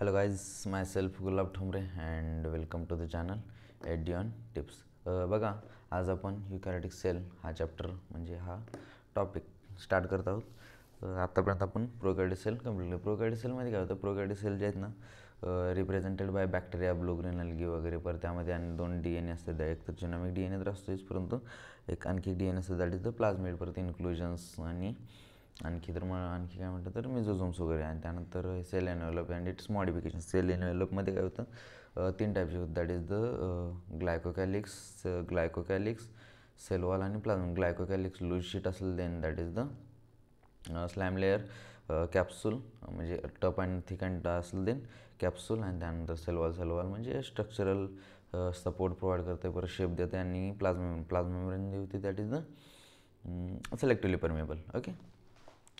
Hello guys, myself Gulab Thomre and welcome to the channel Edion Tips. बघा आज आपण युकॅरियोटिक sale हा chapter म्हणजे हा टॉपिक स्टार्ट करत आहोत. आत्तापर्यंत आपण प्रोकॅरियोटिक सेल कंप्लीट केलं. प्रोकॅरियोटिक सेलमध्ये काय होतं, प्रोकॅरियोटिक सेल जे आहेत ना represented by bacteria, blue green algae वगैरे. पर त्यामध्ये आणि 2 DNA असतात. एक तर जेनोमिक DNA तर असतोच, परंतु एक आणखी DNA असतं दॅट इज द प्लाझमिड. परत इन्क्लुजन्स आणि आणखी काय म्हटलं तर मेझोझोम्स वगैरे. आणि त्यानंतर cell envelope and its modification. Cell एनवेलपमध्ये काय होतं, 3 टाईपचे होतं. That is the glycocalyx, cell wall आणि प्लाझ्मा. ग्लायकोकॅलिक्स लूज शीट असेल, then that is the slime layer, capsule म्हणजे टप अँड थिक अँड असेल, देन कॅप्सूल. आणि त्यानंतर सेल वॉल म्हणजे स्ट्रक्चरल सपोर्ट प्रोव्हाइड करते, परत शेप देते. आणि प्लाझ्मा मेम्ब्रेन जी होती that is the selectively permeable. Okay.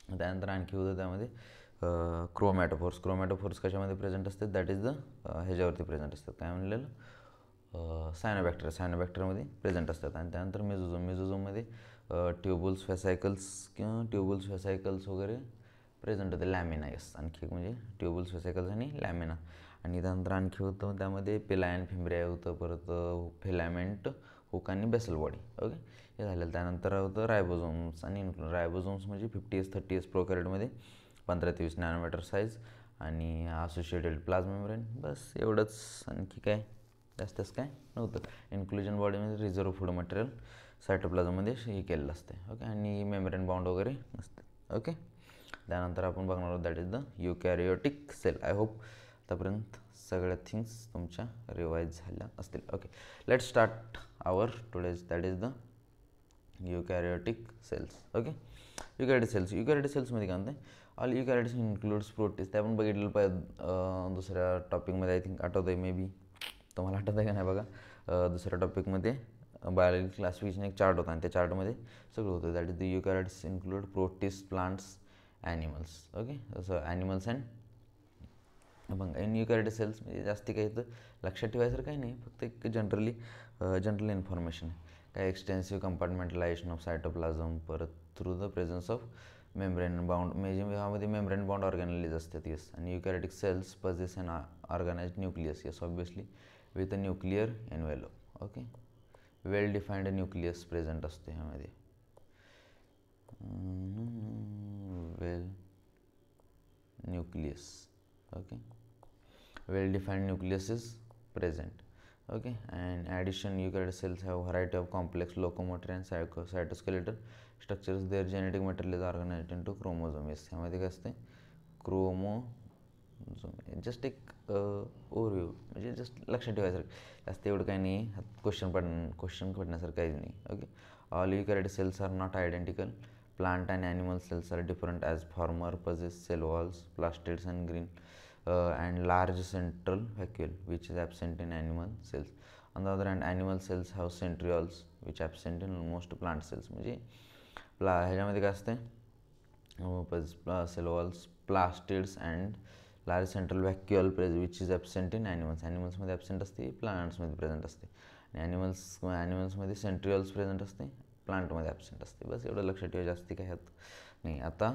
त्यानंतर आणखी होतं त्यामध्ये क्रोमॅटोफोर्स कशामध्ये प्रेझेंट असतात, दॅट इज द ह्याच्यावरती प्रेझेंट असतात, काय म्हणलेलं सायनोबॅक्टेरियामध्ये प्रेझेंट असतात. आणि त्यानंतर मेझोझोममध्ये ट्युबुल्स व्हेसायकल्स वगैरे प्रेझेंट होते. लॅमिना, येस, आणखी एक म्हणजे ट्युबुल्स व्हेसायकल्स आणि लॅमिना. आणि त्यानंतर आणखी होतं त्यामध्ये पिलायन फिम्ब्रिया होतं, परत फिलामेंट हुक आणि बेसल बॉडी. ओके, हे झालेलं. त्यानंतर होतं रायबोझोम्स आणि रायबोझोम्स म्हणजे 50S-30S प्रोकॅरियोटमध्ये 15 ते 20 नॅनोमीटर साईज आणि असोसिएटेड प्लाझ्मा मेम्ब्रेन. बस एवढंच, आणखी काय जास्तच काय नव्हतं. इन्क्लुजन बॉडीमध्ये रिझर्व फूड मटेरियल सायटोप्लाझममध्ये हे केलेलं असते. ओके, आणि मेम्ब्रेन बाउंड वगैरे नसते. ओके. त्यानंतर आपण बघणार आहोत that is the eukaryotic cell. I hope आतापर्यंत सगळ्या थिंग्स तुमच्या रिवाईज झाल्या असतील. Okay, let start our today's that is the eukaryotic cells. Okay, eukaryotic सेल्समध्ये काय म्हणते, ऑल युकॅरियोटिक्स इन्क्लूड्स प्रोटीन्स. ते आपण बघितलेलं पाहिजे दुसऱ्या टॉपिकमध्ये. आय थिंक आठवतं आहे, मे बी तुम्हाला आठवतं आहे का नाही बघा. दुसऱ्या टॉपिकमध्ये बायोलॉजी क्लासिफिकेशन एक चार्ट होता आणि त्या चार्टमध्ये सगळं होतं. That is the eukaryotes include protist, plants, animals. Okay, जसं ॲनिमल्स अँड मग इन युकॅरियोटिक सेल्स म्हणजे जास्ती काही तर लक्षात ठेवायचं काही नाही, फक्त एक जनरल इन्फॉर्मेशन आहे. काय एक्सटेन्सिव्ह कंपार्टमेंटलायझेशन ऑफ सायटोप्लाझम, परत through the presence of membrane bound. ह्यामध्ये मेम्ब्रेन बाउंड ऑर्गॅनलीज असतात. येस. आणि eukaryotic cells possess an organized nucleus. Yes, obviously with a nuclear envelope. Okay, well defined nucleus present असते ह्यामध्ये. Well nucleus. Okay, well defined nucleus is present. Okay, and addition eukaryotic cells have variety of complex locomotor and cytoskeletal structures. Their genetic material is organized into chromosomes. ह्यामध्ये काय असते, chromosome. Just एक overview म्हणजे just लक्षात ठेवायचं जास्त एवढं काही नाही. क्वेश्चन पडण्यासारखं काहीच नाही. Okay, all eukaryotic cells are not identical. Plant and animal cells are different as former possess cell walls, plastids and green and large central vacuole which is absent in animal cells. On the other hand, animal cells have centrioles which absent in most plant cells. म्हणजे ह्याच्यामध्ये काय असते, cell walls, plastids and large central vacuole which is absent in animals. ॲनिमल्समध्ये absent असते, प्लांट्समध्ये present असते. आणि ॲनिमल्समध्ये centrioles present असते, प्लांटमध्ये ॲबसेंट असते. बस एवढं लक्षात ठेवा, जास्ती काय ह्यात नाही. आता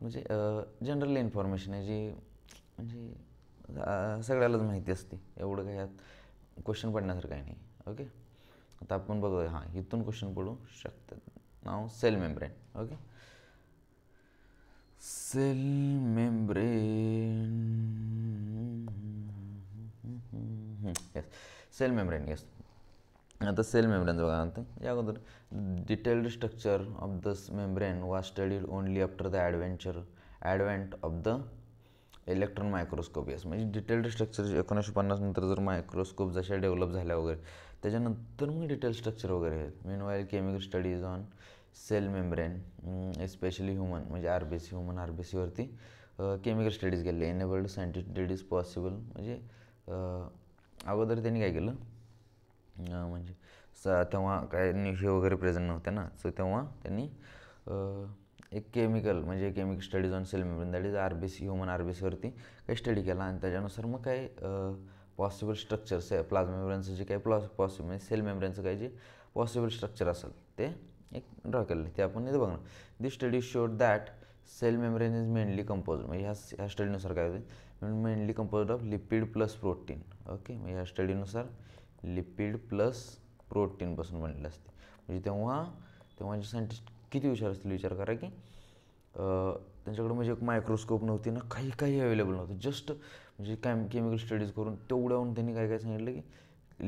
म्हणजे जनरल इन्फॉर्मेशन आहे जी म्हणजे सगळ्यालाच माहिती असते, एवढं काय ह्यात क्वेश्चन पडण्यासारखं काही नाही. ओके, आता आपण बघूया. हां, इथून क्वेश्चन पडू शकतात. नाव cell membrane. Okay, cell membrane. Yes, cell membrane. Yes, आता सेल मेम्ब्रेन बघा म्हणते. या अगोदर detailed structure of the membrane was studied only after the advent of the electron microscope. Yes, म्हणजे डिटेल्ड स्ट्रक्चर 1950 नंतर जर मायक्रोस्कोप जशा डेव्हलप झाल्या वगैरे त्याच्यानंतर मग डिटेल स्ट्रक्चर वगैरे आहेत. Meanwhile chemical studies on cell membrane especially human म्हणजे ह्युमन RBCवरती केमिकल स्टडीज केले. Enabled scientist did is possible. म्हणजे अगोदर त्यांनी काय केलं, म्हणजे तेव्हा काय हे वगैरे प्रेझेंट नव्हते ना, सो तेव्हा त्यांनी एक chemical studies on cell membrane that is human RBCवरती काही स्टडी केला. आणि त्याच्यानुसार मग काय पॉसिबल स्ट्रक्चर्स आहे प्लाझ्मा मेम्ब्रेनचं जे काही पॉसिबल म्हणजे सेल मेम्ब्रेनचं काही जे पॉसिबल स्ट्रक्चर असेल ते एक ड्रॉ केलं. ते आपण इथं बघणार. This study showed that cell membrane is mainly compose. म्हणजे ह्या स्टडीनुसार काय होते, mainly compose of lipid plus protein. Okay, मग या स्टडीनुसार लिपिड प्लस प्रोटीनपासून बनलेलं असते. म्हणजे तेव्हाचे सायंटिस्ट किती हुशार असतील विचार करा की त्यांच्याकडं म्हणजे एक मायक्रोस्कोप नव्हती ना, काही अवेलेबल नव्हतं. जस्ट म्हणजे केमिकल स्टडीज करून तेवढ्याहून त्यांनी काय सांगितलं की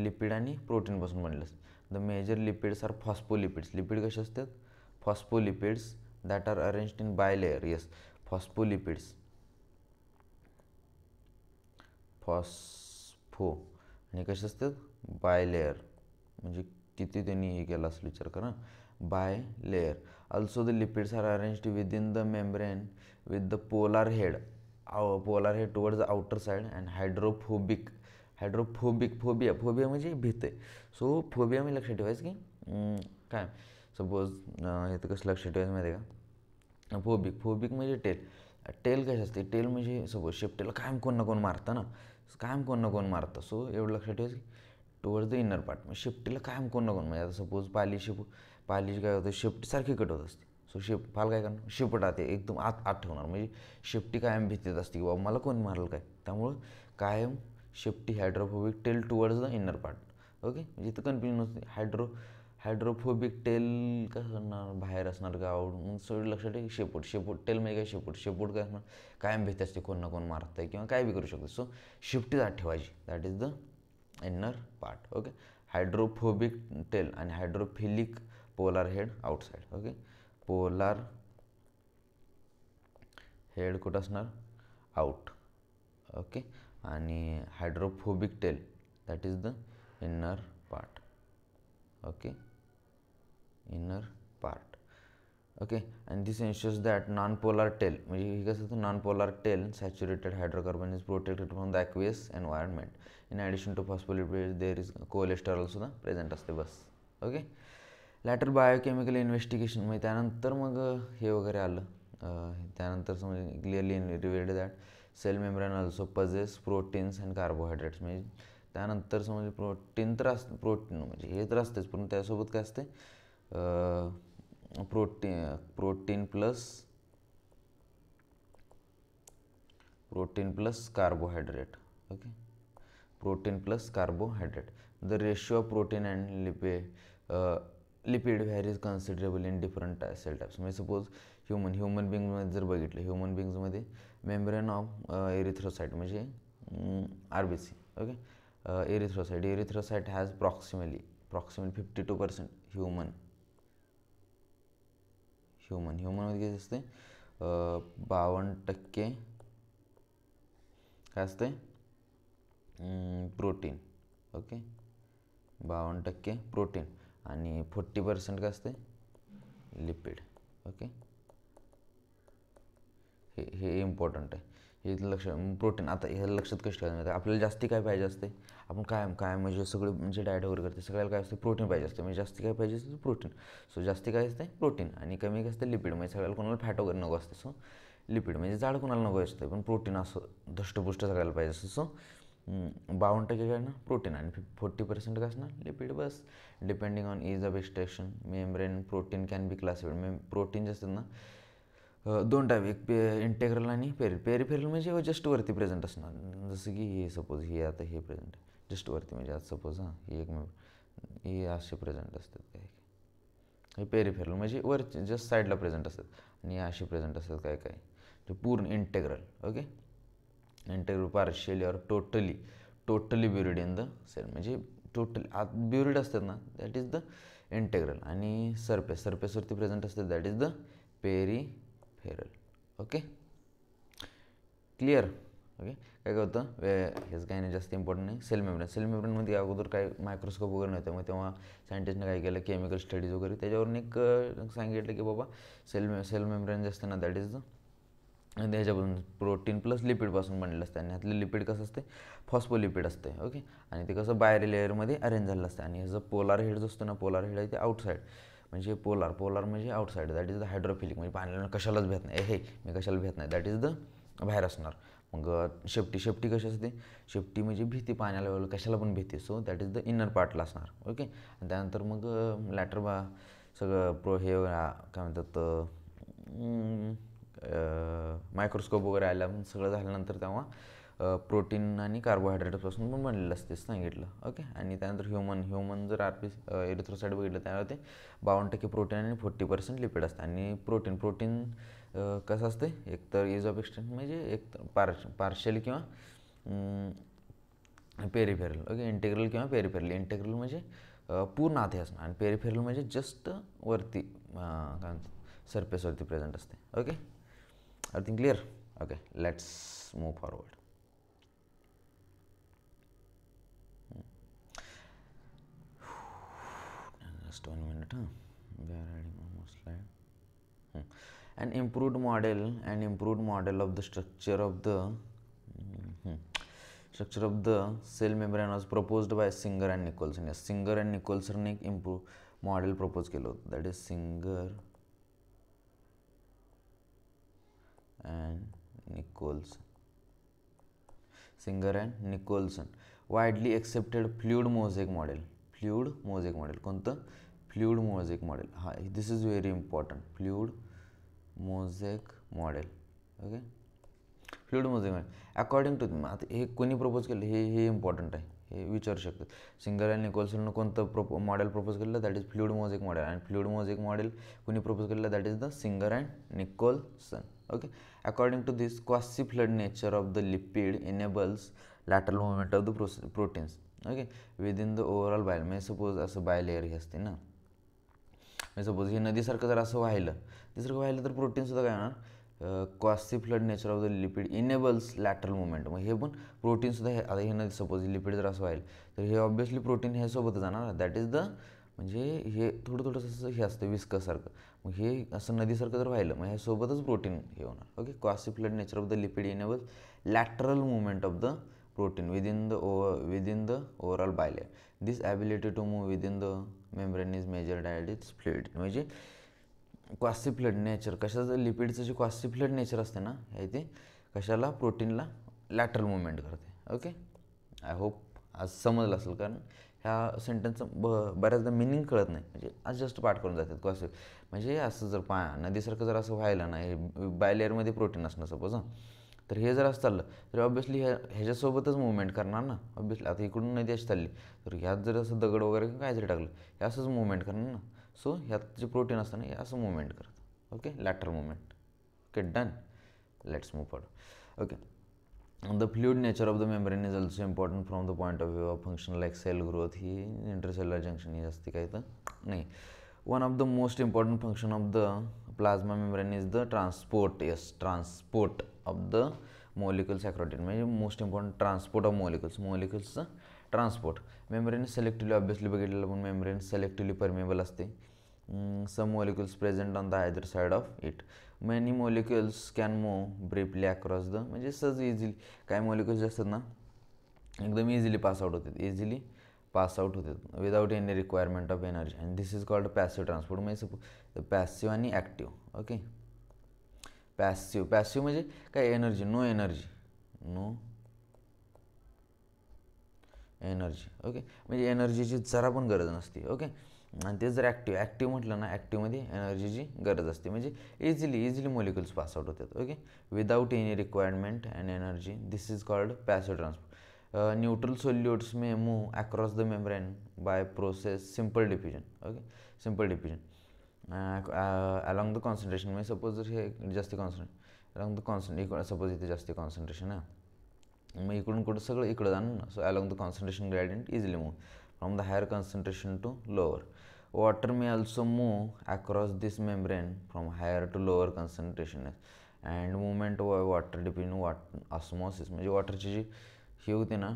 लिपिड आणि प्रोटीनपासून बनलेलं असतं. The major lipids are phospholipids. Lipid कसे असतात? Phospholipids that are arranged in bilayer. Yes, phospholipids, phospho आणि कसे असतात? बायलेअर. म्हणजे किती त्यांनी हे केलं असं विचार करा, bilayer. Also the lipids are arranged within the membrane with the polar head towards the outer side and phobia म्हणजे भीत आहे. सो फोबिया म्हणजे लक्षात ठेवायचं की काय सपोज हे तर कसं लक्षात ठेवायचं माहिती आहे का? फोबिक म्हणजे टेल कशी असते? टेल म्हणजे सपोज शेपटीला कायम कोण ना कोण मारतं. सो एवढं लक्षात ठेवायचं की टुवर्ड्स द इनर पार्ट. मग शेपटीला कायम कोण ना कोण, म्हणजे आता सपोज पाली काय होतं, शेपटी सारखी कट होत असते. सो पाल काय करणार? शेपटात एकदम आत ठेवणार. म्हणजे शेपटी कायम भीतीत असते की बाबा मला कोण मारलं काय. त्यामुळं कायम शेपटी hydrophobic tail towards the inner part. Okay, म्हणजे इथं कन्फ्युजन नसते. हायड्रोफोबिक टेल कसं असणार? बाहेर असणार का आउट. मग सगळं लक्षात आहे की शेपूट टेल म्हणजे काय? शेपूट काय असणार? कायम भीती असते, कोण ना कोण मारतं आहे किंवा काय बी करू शकतो. सो शेपटीच आत ठेवायची, that is the inner part. Okay, hydrophobic tail आणि hydrophilic polar head outside. Okay, polar head कुठं असणार? आउट. ओके, आणि hydrophobic tail that is the inner part. Okay, inner part. Okay, आणि this ensures that non polar tail, म्हणजे हे कसं असतं? Non polar tail saturated hydrocarbon is protected from the aqueous environment. In addition to phospholipids there is cholesterol सुद्धा present असते. बस. Okay, latter biochemical investigation, म्हणजे त्यानंतर मग हे वगैरे आलं. त्यानंतर समज clearly revealed that cell membrane also possess proteins and carbohydrates. म्हणजे त्यानंतर समज प्रोटीन म्हणजे हे तर असतेच, पण त्यासोबत काय असते? Protein plus carbohydrate. Okay, protein plus carbohydrate. The ratio of protein and lipid varies considerable in different cell types. म्हणजे सपोज ह्युमन बिंगमध्ये जर बघितलं, ह्युमन बिंग्समध्ये मेम्ब्रेन ऑफ एरिथ्रोसाइट म्हणजे RBC. Okay, erythrocyte has proximally 52% ह्युमनमध्ये किती असते? 52% काय असते? प्रोटीन. ओके, 52% प्रोटीन आणि 40% काय असते? लिपिड. ओके, हे इम्पॉर्टंट आहे. हे प्रोटीन. आता हे लक्षात कसं ठेवायचं? आपल्याला जास्ती काय पाहिजे असते? आपण काय म्हणजे सगळे म्हणजे डाएट वगैरे करते सगळ्याला काय असते? प्रोटीन पाहिजे असते. म्हणजे जास्ती काय पाहिजे असते? प्रोटीन. सो जास्ती काय असते? प्रोटीन. आणि कमी काय असते? लिपिड. म्हणजे सगळ्याला कोणाला फॅट वगैरे नको असते. सो लिपिड म्हणजे जाड कोणाला नको असते, पण प्रोटीन असं धष्टपुष्ट सगळ्याला पाहिजे असतं. सो 52% काय ना प्रोटीन आणि 40% काय असणार? Lipid. Bus. Depending on is of extraction membrane protein can be classified. Protein जे असतात ना, दोन टाईप, एक इंटेग्रल आणि पेरिफेरल म्हणजे जस्ट वरती प्रेझेंट असणार. जसं की हे सपोज हे आता हे प्रेझेंट आहे जस्ट वरती, म्हणजे आज सपोज ही हे असे प्रेझेंट असतात. काय हे पेरिफेरल म्हणजे वरचे जस्ट साईडला प्रेझेंट असतात, आणि असे प्रेझेंट असतात काय पूर्ण इंटेग्रल. ओके, इंटेग्रल पार्शियली और टोटली ब्युरिड इन द सेल. म्हणजे टोटली आत ब्युरिड असतात ना, दॅट इज द इंटेग्रल. आणि सरफेसवरती प्रेझेंट असतात, that is the peripheral. Okay, clear. Okay, काय होतं हेच काही नाही, जास्त इम्पॉर्टंट नाही. सेल मेम्ब्रेनमध्ये अगोदर काय मायक्रोस्कोप वगैरे नव्हतं, मग तेव्हा सायंटिस्टने काय केलं, केमिकल स्टडीज वगैरे त्याच्यावरून एक सांगितलं की बाबा सेल मेम्ब्रेन जे असतं ना, दॅट इज द ह्याच्यापासून प्रोटीन प्लस लिपिडपासून बनलेलं असतं. आणि ह्यातलं लिपिड कसं असते? फॉस्फोलिपिड असते. ओके, आणि ते कसं बाहेर लेअरमध्ये अरेंज झालेलं असतं. आणि ह्याचं पोलार हेड जो असतो ना, पोलार हेड आहे ते आउटसाईड, म्हणजे पोलार म्हणजे outside, that is the hydrophilic. म्हणजे पाण्याला कशालाच भेट नाही, मी कशाला भेट नाही, दॅट इज द बाहेर असणार. मग शेपटी कशी असते? शेपटी म्हणजे भीती, पाण्याला कशाला पण भीती. So that is the inner पार्टला असणार. ओके, आणि त्यानंतर मग लॅटर सगळं हे काय म्हणतात मायक्रोस्कोप वगैरे आल्या, सगळं झाल्यानंतर तेव्हा प्रोटीन आणि कार्बोहायड्रेटपासून पण बनलेलं असते सांगितलं. ओके. आणि त्यानंतर ह्युमन जर एरिथ्रोसाईट बघितलं त्यावर ते 52% प्रोटीन आणि 40% लिपिड असतं. आणि प्रोटीन कसं असते, एकतर एज ऑफ एक्सटेंट म्हणजे एक पार्शियल किंवा पेरिफेरल. ओके. इंटेग्रल किंवा पेरिफेरल. इंटेग्रल म्हणजे पूर्ण आत हे असणं आणि पेरिफेरल म्हणजे जस्ट वरती काय म्हणतात सरफेसवरती प्रेझेंट असते. Okay. Everything clear? Okay, let's move forward. Just 1 minute. We are adding one more slide. An improved model of the structure of the cell membrane was proposed by Singer and Nicholson. Yes, Singer and Nicholson ने एक improve model propose केलं होतं. That is Singer and Nicolson. Widely accepted fluid mosaic model. कोणतं? Fluid mosaic model. हा, this is very important. Fluid mosaic model. Okay. Fluid mosaic model according to आता हे कोणी propose केलं हे इम्पॉर्टंट आहे, हे विचारू शकतात. सिंगर अँड निकोल्सननं कोणतं मॉडेल प्रपोज केलं? That is fluid mosaic model. आणि फ्लुइड मोझेक मॉडेल कोणी प्रपोज केलं? That is the Singer and Nicolson. Okay. According to this quasi fluid nature of the lipid enables lateral movement of the proteins. Okay. Within the overall bilayer. म्हणजे suppose असं बायलेअर हे असते ना, म्हणजे suppose हे नदीसारखं जर असं वाहिलं तर प्रोटीनसुद्धा काय होणार? Quasi fluid nature of the lipid enables lateral movement. मग हे पण प्रोटीनसुद्धा आता हे नदी सपोज लिपिड जर असं व्हायला तर हे ऑब्वियसली प्रोटीन ह्यासोबतच जाणार. दॅट इज द म्हणजे हे थोडंसं हे असतं विस्कसारखं. मग हे असं नदीसारखं जर व्हायलं मग ह्यासोबतच प्रोटीन हे होणार. Okay. Quasi fluid nature of the lipid enables lateral movement of the protein within the overall bilayer. This ability to move within the membrane is measured at its fluid. म्हणजे क्वासी फ्लड नेचर कशाचं? लिपिडचं जे quasi fluid nature असते ना हे ते कशाला? प्रोटीनला lateral movement करते. ओके. आय होप आज समजलं असेल, कारण ह्या सेंटेन्सचं बऱ्याचदा मिनिंग कळत नाही, म्हणजे आज जस्ट पाठ करून जातात. क्वासी म्हणजे असं जर नदीसारखं जर असं व्हायला ना, हे बायलेअरमध्ये प्रोटीन असणं सपोज तर हे जर असं चाललं तर ऑब्वियसली ह्याच्यासोबतच मुवमेंट करणार ना. ऑब्वियसली आता इकडून नदी अशी चालली तर ह्यात जर असं दगड वगैरे काय जरी टाकलं हे असंच मुवमेंट करणार ना. सो ह्यात जे प्रोटीन असतं ना हे असं मुवमेंट करतं. Okay. Lateral movement. Okay, done. Let's move forward. Okay. The fluid nature of the membrane is also important from the point of view of function like cell growth. He intercellular junction ही असते काय तर नाही. One of the most important function of the plasma membrane is the transport. Yes, transport of the molecules across it. म्हणजे most important transport of मोलिक्युल्सचं transport. Membrane selectively obviously बघितलेलं पण membrane selectively permeable असते. some molecules present on the either side of it. Many molecules can move briefly across the म्हणजे सहज easily काही molecules असतात ना एकदम इझिली पास आउट होतात without any requirement of energy. And this is called passive transport. म्हणजे passive आणि active. Okay. Passive म्हणजे काय? Energy, no energy. ओके. म्हणजे एनर्जीची जरा पण गरज नसते. ओके. आणि ते जर ॲक्टिव्ह म्हटलं ना, ॲक्टिव्हमध्ये एनर्जीची गरज असते. म्हणजे इझिली मॉलिक्युल्स पास आउट होतात. Okay. Without any requirement and energy. This is called passive transport. Neutral solutes may move across the membrane by process simple diffusion. Okay. Simple diffusion along the concentration. म्हणजे suppose जर हे जास्त along the concentration suppose इथे जास्त concentration आहे मग इकडून कुठं सगळं इकडं जाणं ना. So along the concentration gradient easily move from the higher concentration to lower. Water may also move across this membrane from higher to lower concentration and movement of water depending osmosis. म्हणजे वॉटरची जी ही होते ना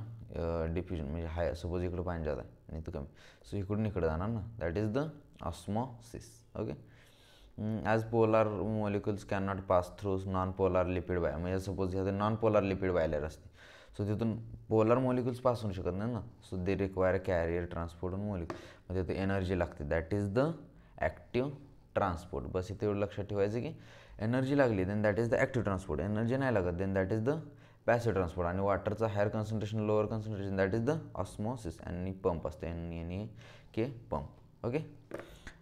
diffusion म्हणजे हाय suppose इकडं पाणी जात आहे आणि इथं कमी सो इकडून इकडं जाणार ना. That is the osmosis. Okay. As polar molecules can not pass through non polar lipid by. म्हणजे सपोज ह्याचं नॉन पोलार लिपिड बायलेअर असते सो तिथून पोलार मॉलिक्युल्स पास होऊ शकत नाही ना. So they require carrier transport molecule. म्हणजे ते एनर्जी लागते. That is the active transport. बस इथे एवढं लक्षात ठेवायचं की एनर्जी लागली then that is the active transport. Energy नाही लागत then that is the passive transport. आणि वॉटरचं higher concentration lower concentration that is the osmosis. आणि पंप असते NK pump. Okay.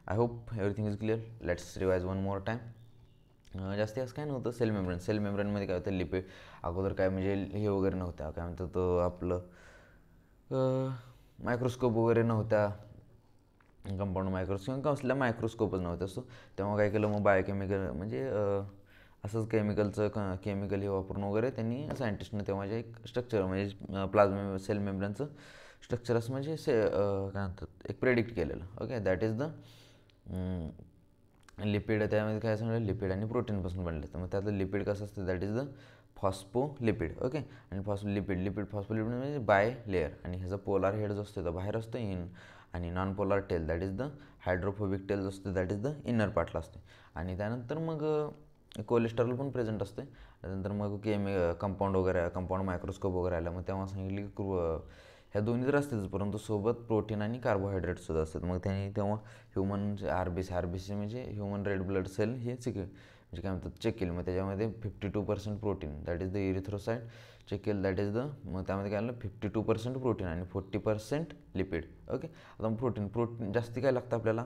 I hope everything is clear. Let's revise one more time. जास्ती असं काय नव्हतं. सेल मेम्ब्रेनमध्ये काय होतं, लिपिड अगोदर काय म्हणजे हे वगैरे नव्हत्या, काय म्हणतात आपलं मायक्रोस्कोप वगैरे नव्हत्या, कंपाऊंड मायक्रोस्कोप कसल्या मायक्रोस्कोपच नव्हतं. सो तेव्हा काय केलं मग बायोकेमिकल म्हणजे असंच केमिकल हे वापरून वगैरे त्यांनी सायंटिस्टनं तेव्हा जे एक स्ट्रक्चर म्हणजे प्लाझ्मा सेल मेम्ब्रेनचं स्ट्रक्चर असं म्हणजे काय म्हणतात एक प्रेडिक्ट केलेलं. Okay, that is the lipid. त्यामध्ये काय सांगितलं, लिपिड आणि प्रोटीनपासून बनले. तर मग त्यातलं लिपिड कसं असतं, that is the phospholipid. Okay, आणि लिपिड फॉस्फोलिपिड म्हणजे बाय लेअर, आणि ह्याचा पोलार हेड जो असतो तो बाहेर असतो इन, आणि non polar tail that is the hydrophobic tail जो असतो दॅट इज द इनर पार्टला असते. आणि त्यानंतर मग कोलेस्ट्रॉल पण प्रेझेंट असते. त्यानंतर मग कंपाऊंड वगैरे, कंपाऊंड मायक्रोस्कोप वगैरे आलं, मग तेव्हा सांगितली की ह्या दोन्ही तर असतेच, परंतु सोबत प्रोटीन आणि कार्बोहायड्रेटसुद्धा असतात. मग त्यांनी तेव्हा ह्युमन आर बी सी म्हणजे ह्युमन रेड ब्लड सेल हे म्हणजे काय म्हणतात चेक केलं. मग त्याच्यामध्ये 52% protein that is the erythrocyte check केलं, दॅट इज द, मग त्यामध्ये काय आलं 52% प्रोटीन आणि 40% लिपिड. ओके, आता मग प्रोटीन जास्ती काय लागतं आपल्याला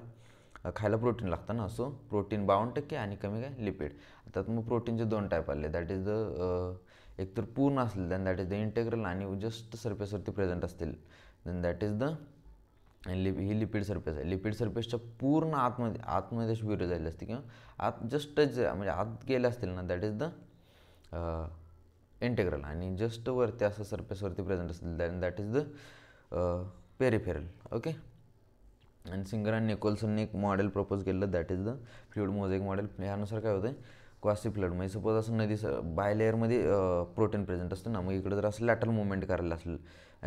खायला, प्रोटीन लागतं ना. सो प्रोटीन 52% आणि कमी काय लिपिड. त्यात मग प्रोटीनचे 2 टाईप आले, दॅट इज द एक तर पूर्ण असले then that is the integral, आणि जस्ट सरफेसवरती प्रेझेंट असतील देन दॅट इज द ही लिपिड सरफेस आहे. लिपिड सरफेसच्या पूर्ण आतमध्ये अशी विरळ झालेली असते किंवा आत जस्ट टच म्हणजे आत गेले असतील ना, दॅट इज द इंटेग्रल, आणि जस्ट वरती असं सरफेसवरती प्रेझेंट असतील than that is the peripheral. Okay, आणि सिंगर आणि निकोल्सनने एक मॉडेल प्रपोज केलं, that is the fluid mosaic model. ह्यानुसार काय होतं, क्वासी फ्लड म्हणजे सपोज असं नदी बाय लेअरमध्ये प्रोटीन प्रेझेंट असतं ना, मग इकडं जर असं लॅटरल मुवमेंट करायला असेल,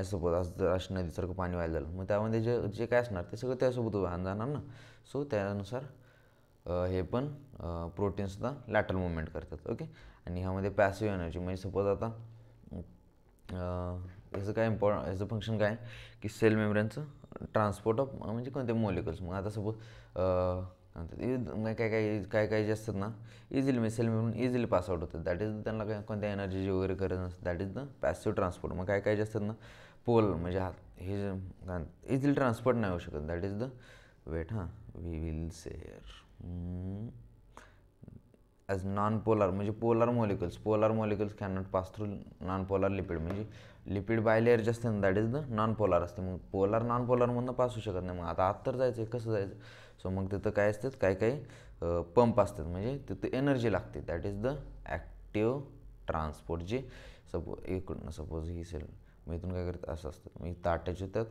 सपोज असं जर अशी नदीसारखं पाणी व्हायला झालं, मग त्यामध्ये जे काय असणार ते सगळं त्यासोबत वाहून जाणार ना. सो त्यानुसार हे पण प्रोटीनसुद्धा लॅटरल मुवमेंट करतात. ओके, आणि ह्यामध्ये पॅसिव्ह एनर्जी म्हणजे सपोज आता याचं काय ह्याचं फंक्शन काय की सेल मेम्ब्रेनचं ट्रान्सपोर्ट ऑफ म्हणजे कोणते मॉलिक्युल्स. मग आता सपोज काय जे असतात ना इझिली म्हणजे cell membrane easily pass out होतात, दॅट इज त्यांना काय कोणत्या एनर्जीची वगैरे गरज नसते, that is the passive transport. मग काय जे असतात ना पोल म्हणजे हे जे इझिली ट्रान्सपोर्ट नाही होऊ शकत, that is the wait we will share as non polar म्हणजे polar molecules cannot pass through non polar lipid. म्हणजे लिपिड बाय लेअर जे असते ना that is the non polar असते. मग पोलार नॉन पोलारमधनं पास होऊ शकत नाही. मग आता आत तर जायचं आहे, कसं जायचं. सो मग तिथं काय असतात काही पंप असतात, म्हणजे तिथं एनर्जी लागते, that is the active transport. जे इकडनं सपोज ही सेल मग इथून काय करतात असं असतं, मग इथं अटॅच होतात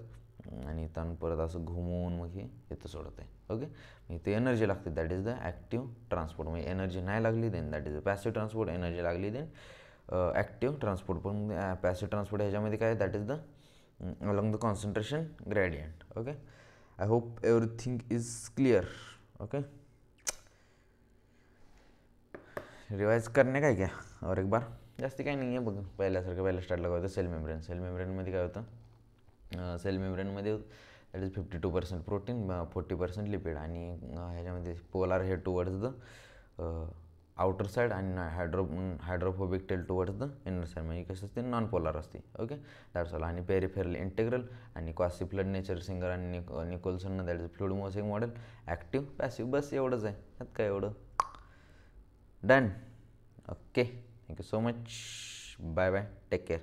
आणि इथं परत असं घुमवून मग हे इथं सोडत आहे. ओके, इथे एनर्जी लागते, that is the active transport. म्हणजे एनर्जी नाही लागली then that is the passive transport, energy लागली देन ॲक्टिव्ह ट्रान्सपोर्ट. पण पॅसिव्ह ट्रान्सपोर्ट ह्याच्यामध्ये काय that is the along the concentration gradient. Okay, I hope everything is clear. Okay, revise करणे काय क्या और एक बार जास्ती काय नाही आहे बघ. पहिल्या स्टार्टला काय होतं सेल मेम्ब्रेनमध्ये काय होतं, सेल मेम्ब्रेनमध्ये दॅट इज 52% प्रोटीन 40% लिपिड, आणि ह्याच्यामध्ये polar head towards the outer side आणि hydrophobic tail towards the inner side. म्हणजे कसं असते नॉन पोलार असते. Okay, that's all. आणि पेरिफेरल इंटेग्रल आणि क्वासी फ्लड नेचर सिंगर आणि निकोल्सननं that is fluid mosaic model active passive. बस एवढंच आहे, त्यात काय एवढं. Done. Okay, thank you so much. Bye bye, take care.